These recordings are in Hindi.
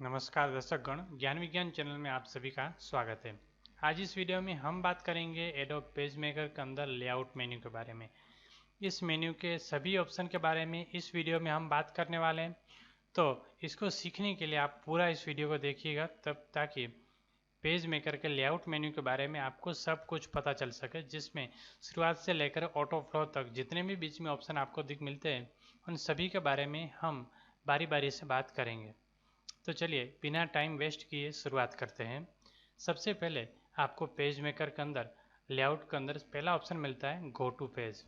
नमस्कार दर्शकगण, ज्ञान विज्ञान चैनल में आप सभी का स्वागत है। आज इस वीडियो में हम बात करेंगे एडोब पेज मेकर के अंदर लेआउट मेन्यू के बारे में। इस मेन्यू के सभी ऑप्शन के बारे में इस वीडियो में हम बात करने वाले हैं। तो इसको सीखने के लिए आप पूरा इस वीडियो को देखिएगा, तब ताकि पेज मेकर के लेआउट मेन्यू के बारे में आपको सब कुछ पता चल सके, जिसमें शुरुआत से लेकर ऑटो फ्लो तक जितने भी बीच में ऑप्शन आपको मिलते हैं, उन सभी के बारे में हम बारी बारी से बात करेंगे। तो चलिए बिना टाइम वेस्ट किए शुरुआत करते हैं। सबसे पहले आपको पेज मेकर के अंदर लेआउट के अंदर पहला ऑप्शन मिलता है गो टू पेज।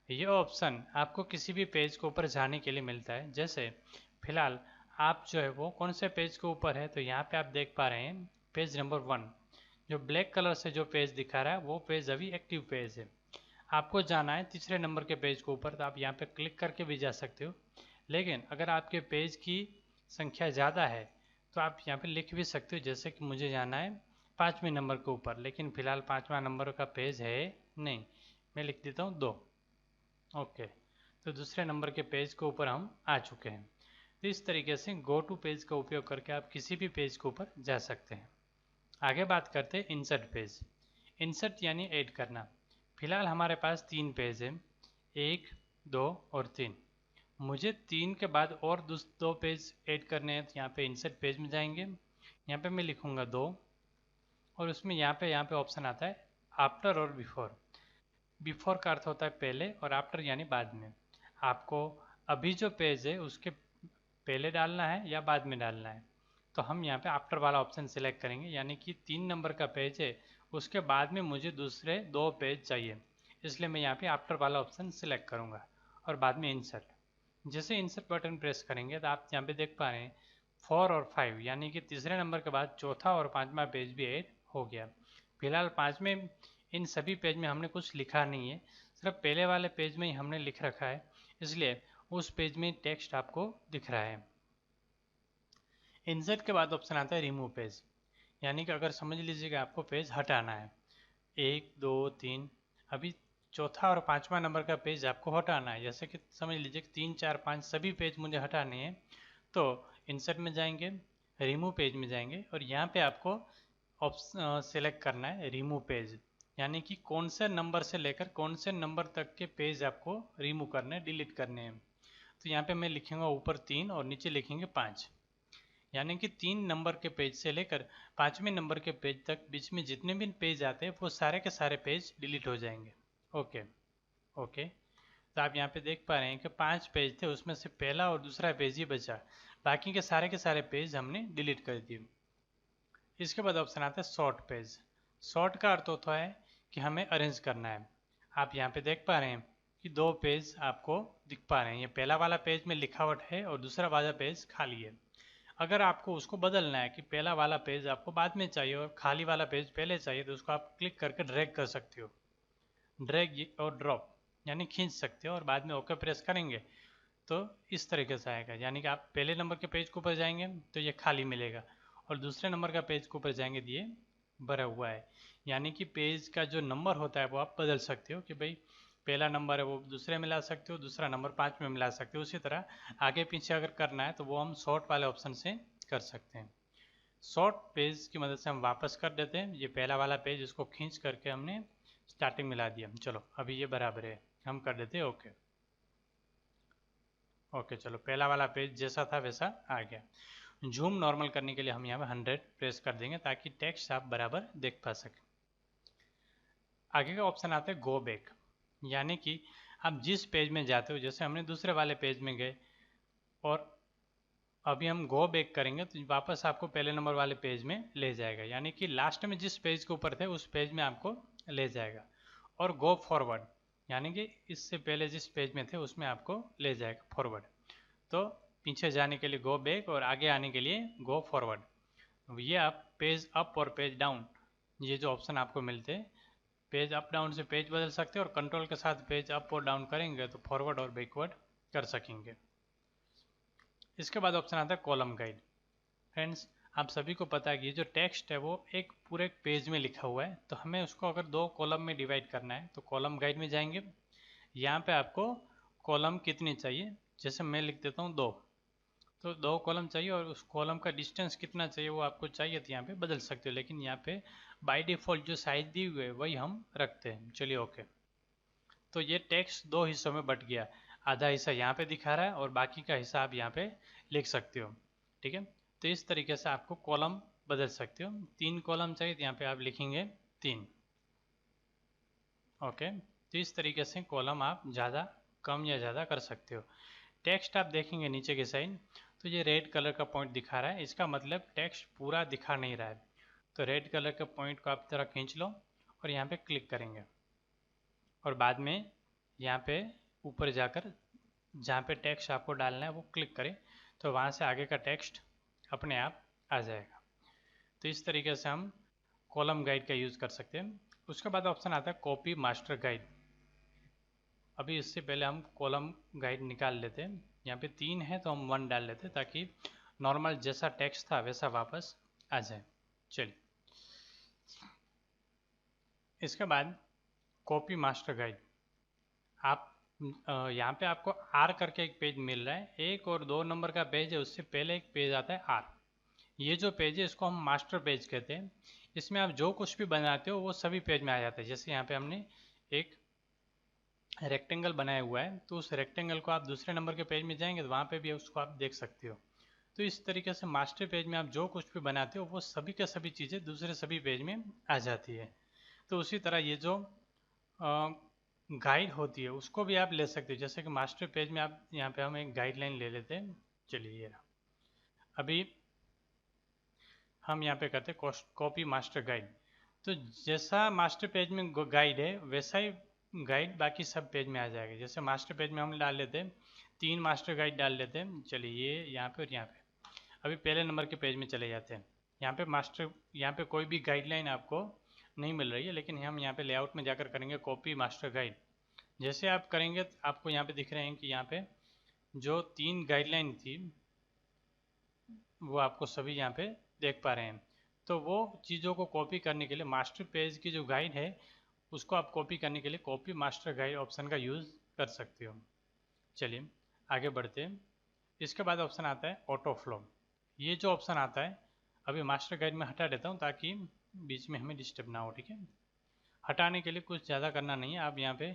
ये ऑप्शन आपको किसी भी पेज के ऊपर जाने के लिए मिलता है। जैसे फिलहाल आप जो है वो कौन से पेज के ऊपर है, तो यहाँ पे आप देख पा रहे हैं पेज नंबर 1। जो ब्लैक कलर से जो पेज दिखा रहा है वो पेज अभी एक्टिव पेज है। आपको जाना है तीसरे नंबर के पेज के ऊपर, तो आप यहाँ पे क्लिक करके भी जा सकते हो। लेकिन अगर आपके पेज की संख्या ज़्यादा है तो आप यहाँ पे लिख भी सकते हो, जैसे कि मुझे जाना है 5वें नंबर के ऊपर, लेकिन फ़िलहाल 5वां नंबर का पेज है नहीं। मैं लिख देता हूँ 2। ओके, तो दूसरे नंबर के पेज के ऊपर हम आ चुके हैं। तो इस तरीके से गो टू पेज का उपयोग करके आप किसी भी पेज के ऊपर जा सकते हैं। आगे बात करते हैं इंसर्ट पेज। इंसर्ट यानी ऐड करना। फिलहाल हमारे पास 3 पेज हैं, 1, 2 और 3। मुझे 3 के बाद और 2 पेज ऐड करने हैं, तो यहाँ पे इंसर्ट पेज में जाएंगे। यहाँ पे मैं लिखूँगा 2 और उसमें यहाँ पे ऑप्शन आता है आफ्टर और बिफोर। बिफोर का अर्थ होता है पहले और आफ्टर यानी बाद में। आपको अभी जो पेज है उसके पहले डालना है या बाद में डालना है, तो हम यहाँ पे आफ्टर वाला ऑप्शन सिलेक्ट करेंगे। यानी कि 3 नंबर का पेज है, उसके बाद में मुझे दूसरे 2 पेज चाहिए, इसलिए मैं यहाँ पे आफ्टर वाला ऑप्शन सिलेक्ट करूँगा और बाद में इंसर्ट। जैसे इंसर्ट बटन प्रेस करेंगे तो आप यहाँ पे देख पा रहे हैं 4 और 5, यानी कि तीसरे नंबर के बाद चौथा और 5वां पेज भी ऐड हो गया। फिलहाल 5वें इन सभी पेज में हमने कुछ लिखा नहीं है, सिर्फ पहले वाले पेज में ही हमने लिख रखा है, इसलिए उस पेज में टेक्स्ट आपको दिख रहा है। इंसर्ट के बाद ऑप्शन आता है रिमूव पेज। यानी कि अगर समझ लीजिएगा आपको पेज हटाना है 1, 2, 3, अभी चौथा और 5वां नंबर का पेज आपको हटाना है। जैसे कि समझ लीजिए कि 3, 4, 5 सभी पेज मुझे हटाने हैं, तो इंसर्ट में जाएंगे, रिमूव पेज में जाएंगे और यहाँ पे आपको ऑप्शन सेलेक्ट करना है रिमूव पेज। यानी कि कौन से नंबर से लेकर कौन से नंबर तक के पेज आपको रिमूव करने हैं, डिलीट करने हैं। तो यहाँ पे मैं लिखूँगा ऊपर 3 और नीचे लिखेंगे 5। यानी कि 3 नंबर के पेज से लेकर 5वें नंबर के पेज तक बीच में जितने भी पेज आते हैं वो सारे के सारे पेज डिलीट हो जाएंगे। ओके ओके, तो आप यहाँ पे देख पा रहे हैं कि 5 पेज थे, उसमें से पहला और दूसरा पेज ही बचा, बाकी के सारे पेज हमने डिलीट कर दिए। इसके बाद ऑप्शन आता है शॉर्ट पेज। शॉर्ट का अर्थ होता है कि हमें अरेंज करना है। आप यहाँ पे देख पा रहे हैं कि 2 पेज आपको दिख पा रहे हैं। ये पहला वाला पेज में लिखावट है और दूसरा वाला पेज खाली है। अगर आपको उसको बदलना है कि पहला वाला पेज आपको बाद में चाहिए और खाली वाला पेज पहले चाहिए, तो उसको आप क्लिक करके ड्रैग कर सकते हो। ड्रैग और ड्रॉप यानी खींच सकते हो और बाद में ओके प्रेस करेंगे तो इस तरीके से आएगा। यानी कि आप पहले नंबर के पेज के ऊपर जाएंगे तो ये खाली मिलेगा और दूसरे नंबर का पेज के ऊपर जाएंगे तो ये भरा हुआ है। यानी कि पेज का जो नंबर होता है वो आप बदल सकते हो कि भाई पहला नंबर है वो दूसरे में ला सकते हो, दूसरा नंबर 5 में मिला सकते हो। उसी तरह आगे पीछे अगर करना है तो वो हम शॉर्ट वाले ऑप्शन से कर सकते हैं। शॉर्ट पेज की मदद से हम वापस कर देते हैं। ये पहला वाला पेज इसको खींच करके हमने स्टार्टिंग में ला दिया। चलो अभी ये बराबर है, हम कर देते हैं ओके। ओके चलो, पहला वाला पेज जैसा था वैसा आ गया। जूम नॉर्मल करने के लिए हम यहाँ पे 100 प्रेस कर देंगे ताकि टेक्स्ट आप बराबर देख पा सकें। आगे का ऑप्शन आता है गो बैक। यानी कि आप जिस पेज में जाते हो, जैसे हमने दूसरे वाले पेज में गए और अभी हम गो बैक करेंगे तो वापस आपको पहले नंबर वाले पेज में ले जाएगा। यानी कि लास्ट में जिस पेज के ऊपर थे उस पेज में आपको ले जाएगा। और गो फॉरवर्ड यानी कि इससे पहले जिस पेज में थे उसमें आपको ले जाएगा फॉरवर्ड। तो पीछे जाने के लिए गो बैक और आगे आने के लिए गो फॉरवर्ड। ये आप पेज अप और पेज डाउन, ये जो ऑप्शन आपको मिलते हैं, पेज अप डाउन से पेज बदल सकते हैं और कंट्रोल के साथ पेज अप और डाउन करेंगे तो फॉरवर्ड और बैकवर्ड कर सकेंगे। इसके बाद ऑप्शन आता है कॉलम गाइड। फ्रेंड्स, आप सभी को पता है कि ये जो टेक्स्ट है वो एक पूरे पेज में लिखा हुआ है, तो हमें उसको अगर 2 कॉलम में डिवाइड करना है तो कॉलम गाइड में जाएंगे। यहाँ पे आपको कॉलम कितनी चाहिए, जैसे मैं लिख देता हूँ 2, तो 2 कॉलम चाहिए और उस कॉलम का डिस्टेंस कितना चाहिए वो आपको चाहिए तो यहाँ पे बदल सकते हो, लेकिन यहाँ पे बाय डिफ़ॉल्ट जो साइज दी हुई है वही हम रखते हैं। चलिए ओके। तो ये टेक्स्ट 2 हिस्सों में बट गया, आधा हिस्सा यहाँ पे दिखा रहा है और बाकी का हिस्सा आप यहाँ पे लिख सकते हो। ठीक है, तो इस तरीके से आपको कॉलम बदल सकते हो। 3 कॉलम चाहिए तो यहाँ पे आप लिखेंगे 3। ओके, तो इस तरीके से कॉलम आप ज़्यादा कम या ज़्यादा कर सकते हो। टेक्स्ट आप देखेंगे नीचे के साइड, तो ये रेड कलर का पॉइंट दिखा रहा है, इसका मतलब टेक्स्ट पूरा दिखा नहीं रहा है। तो रेड कलर के पॉइंट को आप तरह खींच लो और यहाँ पे क्लिक करेंगे और बाद में यहाँ पे ऊपर जाकर जहाँ पे टेक्स्ट आपको डालना है वो क्लिक करें, तो वहाँ से आगे का टेक्स्ट अपने आप आ जाएगा। तो इस तरीके से हम कॉलम गाइड का यूज़ कर सकते हैं। उसके बाद ऑप्शन आता है कॉपी मास्टर गाइड। अभी इससे पहले हम कॉलम गाइड निकाल लेते हैं। यहाँ पे 3 है तो हम 1 डाल लेते हैं ताकि नॉर्मल जैसा टेक्स्ट था वैसा वापस आ जाए। चलिए, इसके बाद कॉपी मास्टर गाइड। आप यहाँ पे आपको आर करके एक पेज मिल रहा है, 1 और 2 नंबर का पेज है, उससे पहले एक पेज आता है आर। ये जो पेज है इसको हम मास्टर पेज कहते हैं। इसमें आप जो कुछ भी बनाते हो वो सभी पेज में आ जाता है। जैसे यहाँ पे हमने एक रेक्टेंगल बनाया हुआ है, तो उस रेक्टेंगल को आप दूसरे नंबर के पेज में जाएंगे तो वहाँ पे भी उसको आप देख सकते हो। तो इस तरीके से मास्टर पेज में आप जो कुछ भी बनाते हो वो सभी के सभी चीज़ें दूसरे सभी पेज में आ जाती है। तो उसी तरह ये जो गाइड होती है उसको भी आप ले सकते हो। जैसे कि मास्टर पेज में आप यहाँ पे हम एक गाइडलाइन ले लेते हैं। चलिए, ये अभी हम यहाँ पे करते हैं कॉपी मास्टर गाइड। तो जैसा मास्टर पेज में गाइड है वैसा ही गाइड बाकी सब पेज में आ जाएगा। जैसे मास्टर पेज में हम डाल लेते हैं 3 मास्टर गाइड डाल लेते हैं। चलिए, ये यहाँ पे और यहाँ पे अभी पहले नंबर के पेज में चले जाते हैं। यहाँ पे कोई भी गाइडलाइन आपको नहीं मिल रही है, लेकिन हम यहाँ पे लेआउट में जाकर करेंगे कॉपी मास्टर गाइड। जैसे आप करेंगे तो आपको यहाँ पे दिख रहे हैं कि यहाँ पे जो 3 गाइडलाइन थी वो आपको सभी यहाँ पे देख पा रहे हैं। तो वो चीज़ों को कॉपी करने के लिए मास्टर पेज की जो गाइड है उसको आप कॉपी करने के लिए कॉपी मास्टर गाइड ऑप्शन का यूज़ कर सकते हो। चलिए आगे बढ़ते हैं। इसके बाद ऑप्शन आता है ऑटो फ्लो। ये जो ऑप्शन आता है अभी मास्टर गाइड में हटा देता हूँ ताकि बीच में हमें डिस्टर्ब ना हो। ठीक है, हटाने के लिए कुछ ज़्यादा करना नहीं है, आप यहाँ पे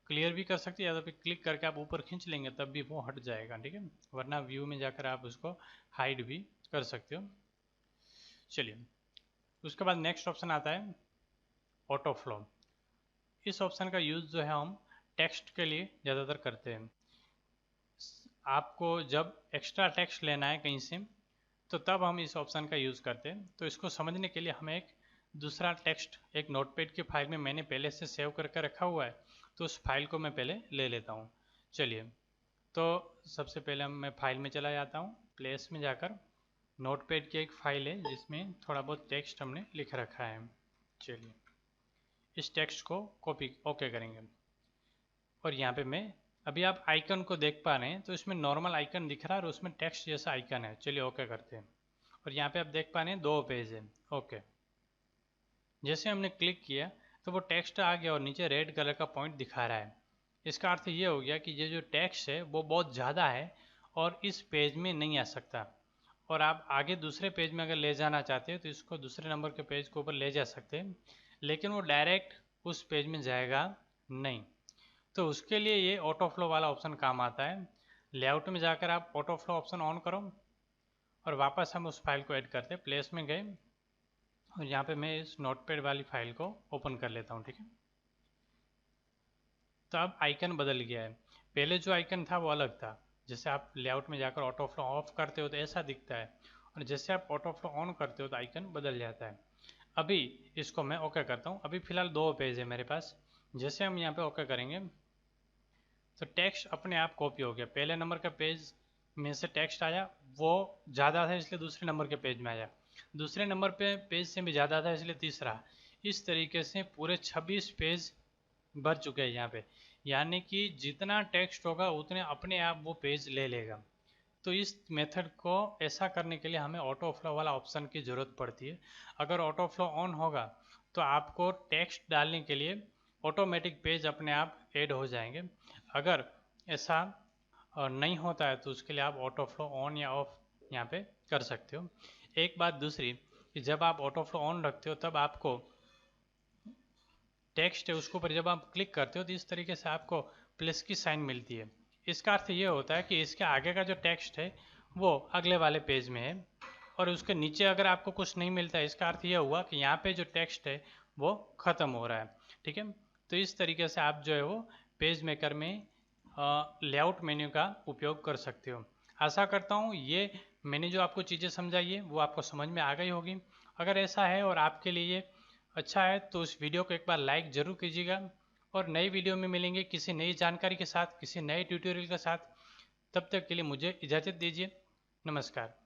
क्लियर भी कर सकते हैं या तो क्लिक करके आप ऊपर खींच लेंगे तब भी वो हट जाएगा। ठीक है, वरना व्यू में जाकर आप उसको हाइड भी कर सकते हो। चलिए, उसके बाद नेक्स्ट ऑप्शन आता है ऑटो फ्लो। इस ऑप्शन का यूज़ जो है हम टेक्स्ट के लिए ज़्यादातर करते हैं। आपको जब एक्स्ट्रा टेक्स्ट लेना है कहीं से तो तब हम इस ऑप्शन का यूज़ करते हैं। तो इसको समझने के लिए हमें एक दूसरा टेक्स्ट एक नोटपैड की फाइल में मैंने पहले से सेव करके रखा हुआ है, तो उस फाइल को मैं पहले ले लेता हूँ। चलिए, तो सबसे पहले मैं फाइल में चला जाता हूँ। प्लेस में जाकर नोटपैड की एक फ़ाइल है जिसमें थोड़ा बहुत टेक्स्ट हमने लिख रखा है। चलिए, इस टेक्स्ट को कॉपी ओके करेंगे और यहाँ पे मैं अभी आप आइकन को देख पा रहे हैं, तो इसमें नॉर्मल आइकन दिख रहा है और उसमें टेक्स्ट जैसा आइकन है। चलिए ओके करते हैं और यहाँ पे आप देख पा रहे हैं 2 पेज है। ओके, जैसे हमने क्लिक किया तो वो टेक्स्ट आ गया और नीचे रेड कलर का पॉइंट दिखा रहा है। इसका अर्थ ये हो गया कि ये जो टेक्स्ट है वो बहुत ज़्यादा है और इस पेज में नहीं आ सकता। और आप आगे दूसरे पेज में अगर ले जाना चाहते हैं तो इसको दूसरे नंबर के पेज के ऊपर ले जा सकते हैं, लेकिन वो डायरेक्ट उस पेज में जाएगा नहीं। तो उसके लिए ये ऑटो फ्लो वाला ऑप्शन काम आता है। लेआउट में जाकर आप ऑटो फ्लो ऑप्शन ऑन करो और वापस हम उस फाइल को ऐड करते हैं। प्लेस में गए और यहाँ पे मैं इस नोटपैड वाली फाइल को ओपन कर लेता हूँ। ठीक है, तो अब आइकन बदल गया है। पहले जो आइकन था वो अलग था। जैसे आप लेआउट में जाकर ऑटो फ्लो ऑफ करते हो तो ऐसा दिखता है और जैसे आप ऑटो फ्लो ऑन करते हो तो आइकन बदल जाता है। अभी इसको मैं ओके करता हूँ। अभी फ़िलहाल 2 पेज है मेरे पास। जैसे हम यहाँ पे ओके करेंगे तो टेक्स्ट अपने आप कॉपी हो गया। पहले नंबर का पेज में से टेक्स्ट आया, वो ज़्यादा था इसलिए दूसरे नंबर के पेज में आया, दूसरे नंबर पे पेज से भी ज़्यादा था इसलिए तीसरा। इस तरीके से पूरे 26 पेज भर चुके हैं यहाँ पे, यानी कि जितना टेक्स्ट होगा उतने अपने आप वो पेज ले लेगा। तो इस मेथड को ऐसा करने के लिए हमें ऑटो फ्लो वाला ऑप्शन की ज़रूरत पड़ती है। अगर ऑटो फ्लो ऑन होगा तो आपको टेक्स्ट डालने के लिए ऑटोमेटिक पेज अपने आप ऐड हो जाएंगे। अगर ऐसा और नहीं होता है तो उसके लिए आप ऑटो फ्लो ऑन या ऑफ यहाँ पे कर सकते हो। एक बात दूसरी कि जब आप ऑटो फ्लो ऑन रखते हो तब आपको टेक्स्ट है उसके ऊपर जब आप क्लिक करते हो तो इस तरीके से आपको प्लस की साइन मिलती है। इसका अर्थ ये होता है कि इसके आगे का जो टेक्स्ट है वो अगले वाले पेज में है और उसके नीचे अगर आपको कुछ नहीं मिलता है इसका अर्थ यह हुआ कि यहाँ पे जो टेक्स्ट है वो ख़त्म हो रहा है। ठीक है, तो इस तरीके से आप जो है वो पेज मेकर में लेआउट मेन्यू का उपयोग कर सकते हो। आशा करता हूँ ये मैंने जो आपको चीज़ें समझाई है वो आपको समझ में आ गई होगी। अगर ऐसा है और आपके लिए अच्छा है तो इस वीडियो को एक बार लाइक ज़रूर कीजिएगा और नई वीडियो में मिलेंगे किसी नई जानकारी के साथ, किसी नए ट्यूटोरियल के साथ। तब तक के लिए मुझे इजाज़त दीजिए। नमस्कार।